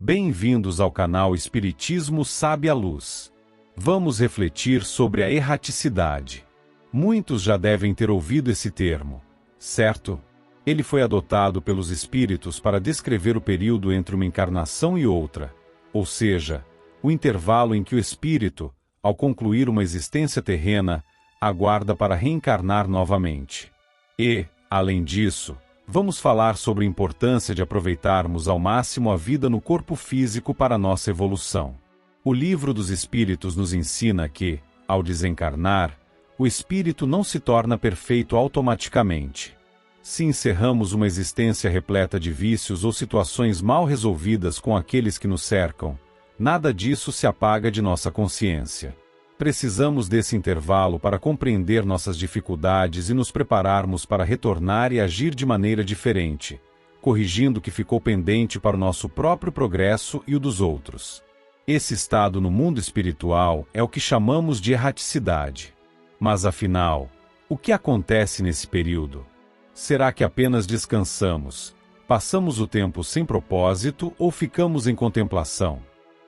Bem-vindos ao canal Espiritismo Sabe a Luz. Vamos refletir sobre a erraticidade. Muitos já devem ter ouvido esse termo, certo? Ele foi adotado pelos espíritos para descrever o período entre uma encarnação e outra, ou seja, o intervalo em que o espírito, ao concluir uma existência terrena, aguarda para reencarnar novamente. E, além disso, vamos falar sobre a importância de aproveitarmos ao máximo a vida no corpo físico para nossa evolução. O Livro dos Espíritos nos ensina que, ao desencarnar, o espírito não se torna perfeito automaticamente. Se encerramos uma existência repleta de vícios ou situações mal resolvidas com aqueles que nos cercam, nada disso se apaga de nossa consciência. Precisamos desse intervalo para compreender nossas dificuldades e nos prepararmos para retornar e agir de maneira diferente, corrigindo o que ficou pendente para o nosso próprio progresso e o dos outros. Esse estado no mundo espiritual é o que chamamos de erraticidade. Mas afinal, o que acontece nesse período? Será que apenas descansamos, passamos o tempo sem propósito ou ficamos em contemplação?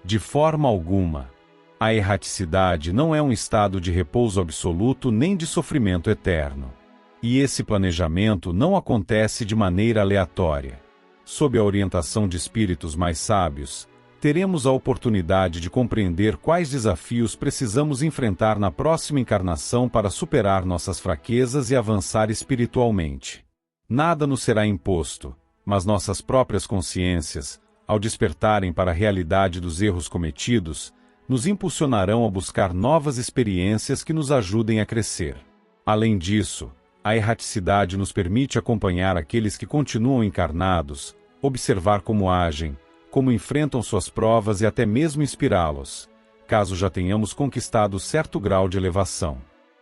De forma alguma. A erraticidade não é um estado de repouso absoluto nem de sofrimento eterno. E esse planejamento não acontece de maneira aleatória. Sob a orientação de espíritos mais sábios, teremos a oportunidade de compreender quais desafios precisamos enfrentar na próxima encarnação para superar nossas fraquezas e avançar espiritualmente. Nada nos será imposto, mas nossas próprias consciências, ao despertarem para a realidade dos erros cometidos, nos impulsionarão a buscar novas experiências que nos ajudem a crescer. Além disso, a erraticidade nos permite acompanhar aqueles que continuam encarnados, observar como agem, como enfrentam suas provas e até mesmo inspirá-los, caso já tenhamos conquistado certo grau de elevação.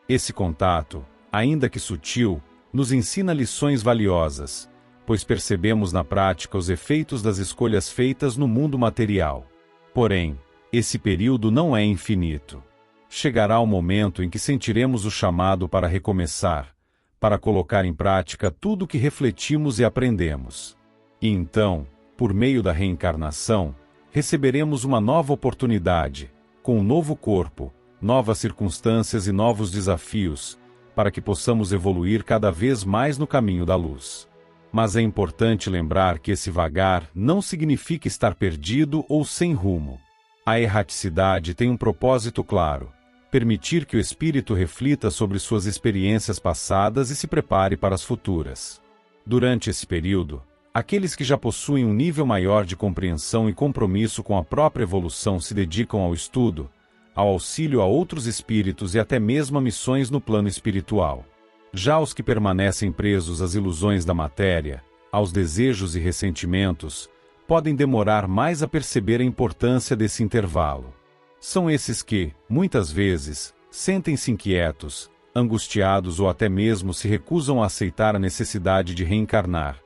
Esse contato, ainda que sutil, nos ensina lições valiosas, pois percebemos na prática os efeitos das escolhas feitas no mundo material. Porém, esse período não é infinito. Chegará o momento em que sentiremos o chamado para recomeçar, para colocar em prática tudo o que refletimos e aprendemos. E então, por meio da reencarnação, receberemos uma nova oportunidade, com um novo corpo, novas circunstâncias e novos desafios, para que possamos evoluir cada vez mais no caminho da luz. Mas é importante lembrar que esse vagar não significa estar perdido ou sem rumo. A erraticidade tem um propósito claro: permitir que o espírito reflita sobre suas experiências passadas e se prepare para as futuras. Durante esse período, aqueles que já possuem um nível maior de compreensão e compromisso com a própria evolução se dedicam ao estudo, ao auxílio a outros espíritos e até mesmo a missões no plano espiritual. Já os que permanecem presos às ilusões da matéria, aos desejos e ressentimentos, podem demorar mais a perceber a importância desse intervalo. São esses que, muitas vezes, sentem-se inquietos, angustiados ou até mesmo se recusam a aceitar a necessidade de reencarnar,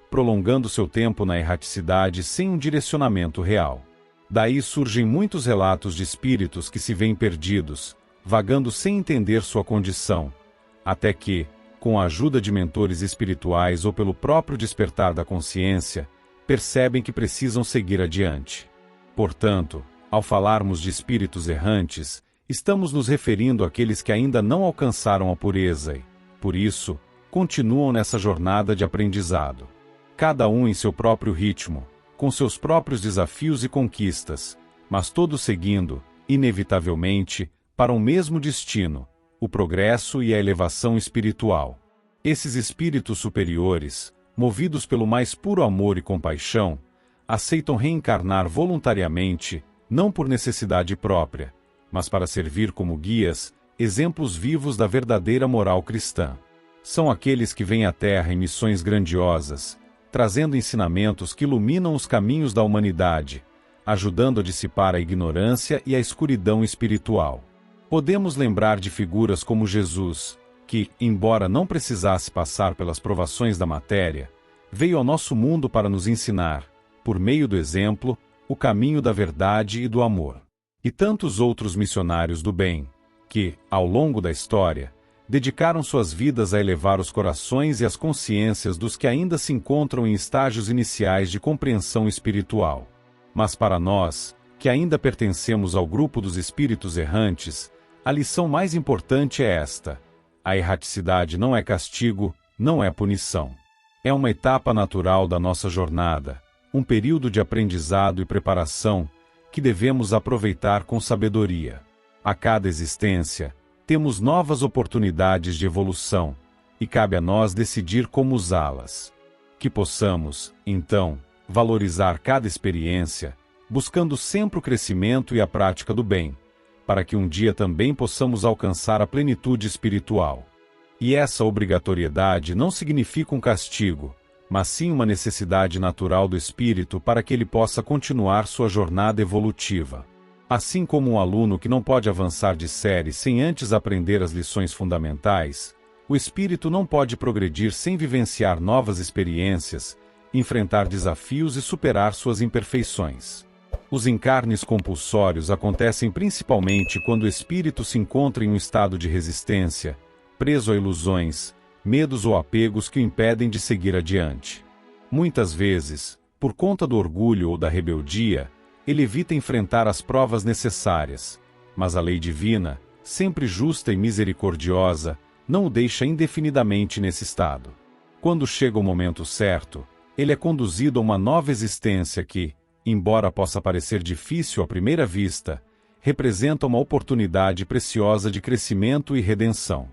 prolongando seu tempo na erraticidade sem um direcionamento real. Daí surgem muitos relatos de espíritos que se veem perdidos, vagando sem entender sua condição, até que, com a ajuda de mentores espirituais ou pelo próprio despertar da consciência, percebem que precisam seguir adiante. Portanto, ao falarmos de espíritos errantes, estamos nos referindo àqueles que ainda não alcançaram a pureza e, por isso, continuam nessa jornada de aprendizado. Cada um em seu próprio ritmo, com seus próprios desafios e conquistas, mas todos seguindo, inevitavelmente, para um mesmo destino: o progresso e a elevação espiritual. Esses espíritos superiores, movidos pelo mais puro amor e compaixão, aceitam reencarnar voluntariamente, não por necessidade própria, mas para servir como guias, exemplos vivos da verdadeira moral cristã. São aqueles que vêm à Terra em missões grandiosas, trazendo ensinamentos que iluminam os caminhos da humanidade, ajudando a dissipar a ignorância e a escuridão espiritual. Podemos lembrar de figuras como Jesus, que, embora não precisasse passar pelas provações da matéria, veio ao nosso mundo para nos ensinar, por meio do exemplo, o caminho da verdade e do amor. E tantos outros missionários do bem, que, ao longo da história, dedicaram suas vidas a elevar os corações e as consciências dos que ainda se encontram em estágios iniciais de compreensão espiritual. Mas para nós, que ainda pertencemos ao grupo dos espíritos errantes, a lição mais importante é esta: a erraticidade não é castigo, não é punição. É uma etapa natural da nossa jornada, um período de aprendizado e preparação que devemos aproveitar com sabedoria. A cada existência, temos novas oportunidades de evolução, e cabe a nós decidir como usá-las. Que possamos, então, valorizar cada experiência, buscando sempre o crescimento e a prática do bem, para que um dia também possamos alcançar a plenitude espiritual. E essa obrigatoriedade não significa um castigo, mas sim uma necessidade natural do espírito para que ele possa continuar sua jornada evolutiva. Assim como um aluno que não pode avançar de série sem antes aprender as lições fundamentais, o espírito não pode progredir sem vivenciar novas experiências, enfrentar desafios e superar suas imperfeições. Os encarnes compulsórios acontecem principalmente quando o espírito se encontra em um estado de resistência, preso a ilusões, medos ou apegos que o impedem de seguir adiante. Muitas vezes, por conta do orgulho ou da rebeldia, ele evita enfrentar as provas necessárias, mas a lei divina, sempre justa e misericordiosa, não o deixa indefinidamente nesse estado. Quando chega o momento certo, ele é conduzido a uma nova existência que, embora possa parecer difícil à primeira vista, representa uma oportunidade preciosa de crescimento e redenção.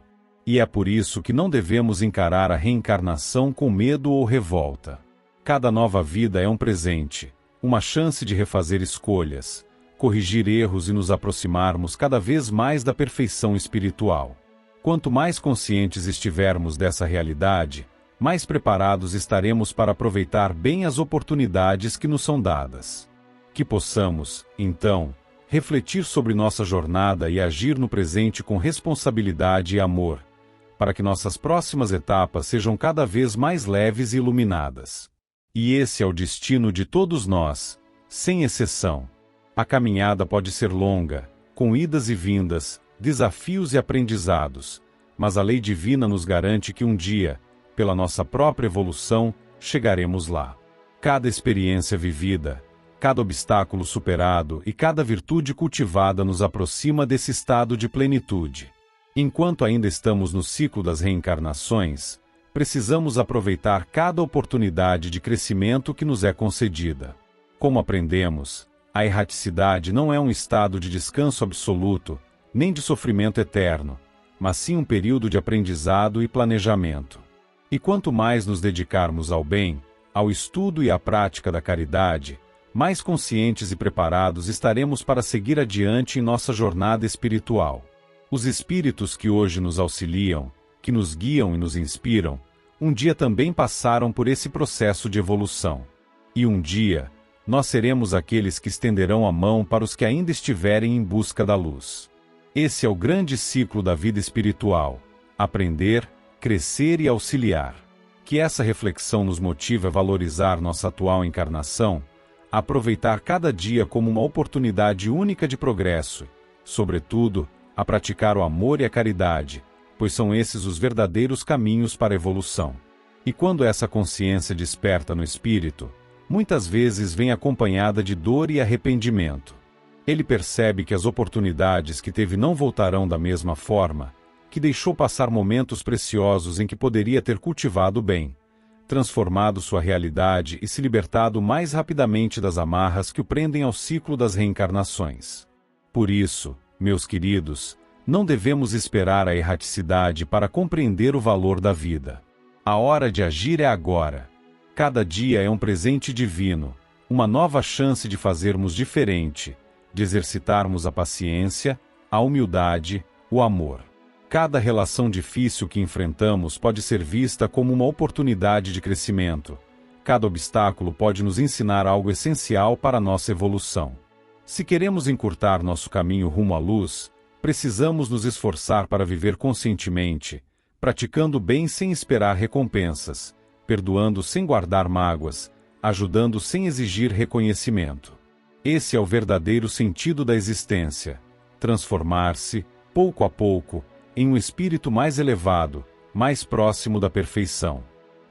E é por isso que não devemos encarar a reencarnação com medo ou revolta. Cada nova vida é um presente, uma chance de refazer escolhas, corrigir erros e nos aproximarmos cada vez mais da perfeição espiritual. Quanto mais conscientes estivermos dessa realidade, mais preparados estaremos para aproveitar bem as oportunidades que nos são dadas. Que possamos, então, refletir sobre nossa jornada e agir no presente com responsabilidade e amor, para que nossas próximas etapas sejam cada vez mais leves e iluminadas. E esse é o destino de todos nós, sem exceção. A caminhada pode ser longa, com idas e vindas, desafios e aprendizados, mas a lei divina nos garante que um dia, pela nossa própria evolução, chegaremos lá. Cada experiência vivida, cada obstáculo superado e cada virtude cultivada nos aproxima desse estado de plenitude. Enquanto ainda estamos no ciclo das reencarnações, precisamos aproveitar cada oportunidade de crescimento que nos é concedida. Como aprendemos, a erraticidade não é um estado de descanso absoluto, nem de sofrimento eterno, mas sim um período de aprendizado e planejamento. E quanto mais nos dedicarmos ao bem, ao estudo e à prática da caridade, mais conscientes e preparados estaremos para seguir adiante em nossa jornada espiritual. Os espíritos que hoje nos auxiliam, que nos guiam e nos inspiram, um dia também passaram por esse processo de evolução. E um dia, nós seremos aqueles que estenderão a mão para os que ainda estiverem em busca da luz. Esse é o grande ciclo da vida espiritual: aprender, crescer e auxiliar. Que essa reflexão nos motive a valorizar nossa atual encarnação, a aproveitar cada dia como uma oportunidade única de progresso, sobretudo, a praticar o amor e a caridade, pois são esses os verdadeiros caminhos para a evolução. E quando essa consciência desperta no espírito, muitas vezes vem acompanhada de dor e arrependimento. Ele percebe que as oportunidades que teve não voltarão da mesma forma, que deixou passar momentos preciosos em que poderia ter cultivado o bem, transformado sua realidade e se libertado mais rapidamente das amarras que o prendem ao ciclo das reencarnações. Por isso, meus queridos, não devemos esperar a erraticidade para compreender o valor da vida. A hora de agir é agora. Cada dia é um presente divino, uma nova chance de fazermos diferente, de exercitarmos a paciência, a humildade, o amor. Cada relação difícil que enfrentamos pode ser vista como uma oportunidade de crescimento. Cada obstáculo pode nos ensinar algo essencial para a nossa evolução. Se queremos encurtar nosso caminho rumo à luz, precisamos nos esforçar para viver conscientemente, praticando o bem sem esperar recompensas, perdoando sem guardar mágoas, ajudando sem exigir reconhecimento. Esse é o verdadeiro sentido da existência: transformar-se, pouco a pouco, em um espírito mais elevado, mais próximo da perfeição.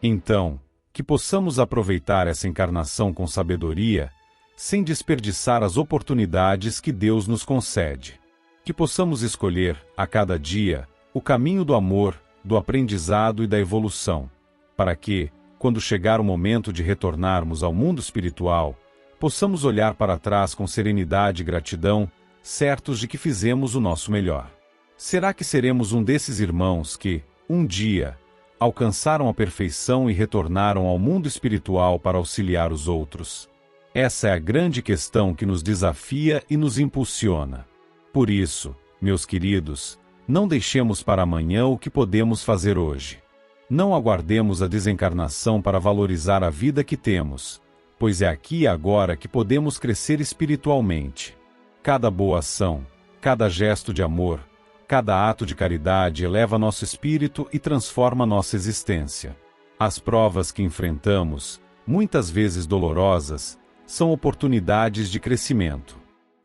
Então, que possamos aproveitar essa encarnação com sabedoria, sem desperdiçar as oportunidades que Deus nos concede. Que possamos escolher, a cada dia, o caminho do amor, do aprendizado e da evolução, para que, quando chegar o momento de retornarmos ao mundo espiritual, possamos olhar para trás com serenidade e gratidão, certos de que fizemos o nosso melhor. Será que seremos um desses irmãos que, um dia, alcançaram a perfeição e retornaram ao mundo espiritual para auxiliar os outros? Essa é a grande questão que nos desafia e nos impulsiona. Por isso, meus queridos, não deixemos para amanhã o que podemos fazer hoje. Não aguardemos a desencarnação para valorizar a vida que temos, pois é aqui e agora que podemos crescer espiritualmente. Cada boa ação, cada gesto de amor, cada ato de caridade eleva nosso espírito e transforma nossa existência. As provas que enfrentamos, muitas vezes dolorosas, são oportunidades de crescimento.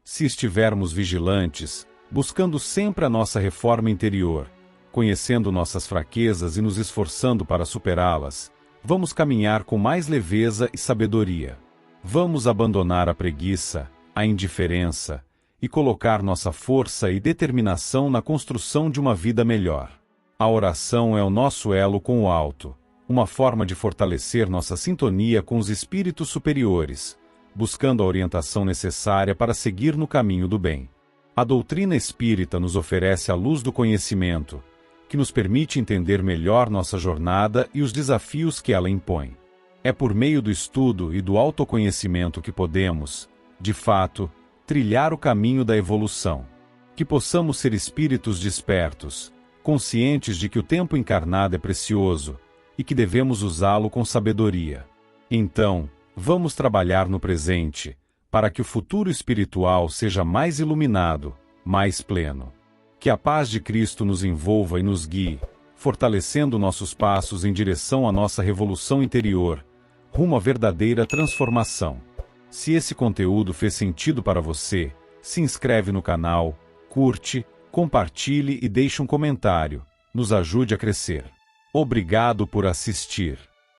Se estivermos vigilantes, buscando sempre a nossa reforma interior, conhecendo nossas fraquezas e nos esforçando para superá-las, vamos caminhar com mais leveza e sabedoria. Vamos abandonar a preguiça, a indiferença e colocar nossa força e determinação na construção de uma vida melhor. A oração é o nosso elo com o alto, uma forma de fortalecer nossa sintonia com os espíritos superiores, buscando a orientação necessária para seguir no caminho do bem. A doutrina espírita nos oferece a luz do conhecimento, que nos permite entender melhor nossa jornada e os desafios que ela impõe. É por meio do estudo e do autoconhecimento que podemos, de fato, trilhar o caminho da evolução. Que possamos ser espíritos despertos, conscientes de que o tempo encarnado é precioso e que devemos usá-lo com sabedoria. Então, vamos trabalhar no presente, para que o futuro espiritual seja mais iluminado, mais pleno. Que a paz de Cristo nos envolva e nos guie, fortalecendo nossos passos em direção à nossa revolução interior, rumo à verdadeira transformação. Se esse conteúdo fez sentido para você, se inscreve no canal, curte, compartilhe e deixe um comentário. Nos ajude a crescer. Obrigado por assistir.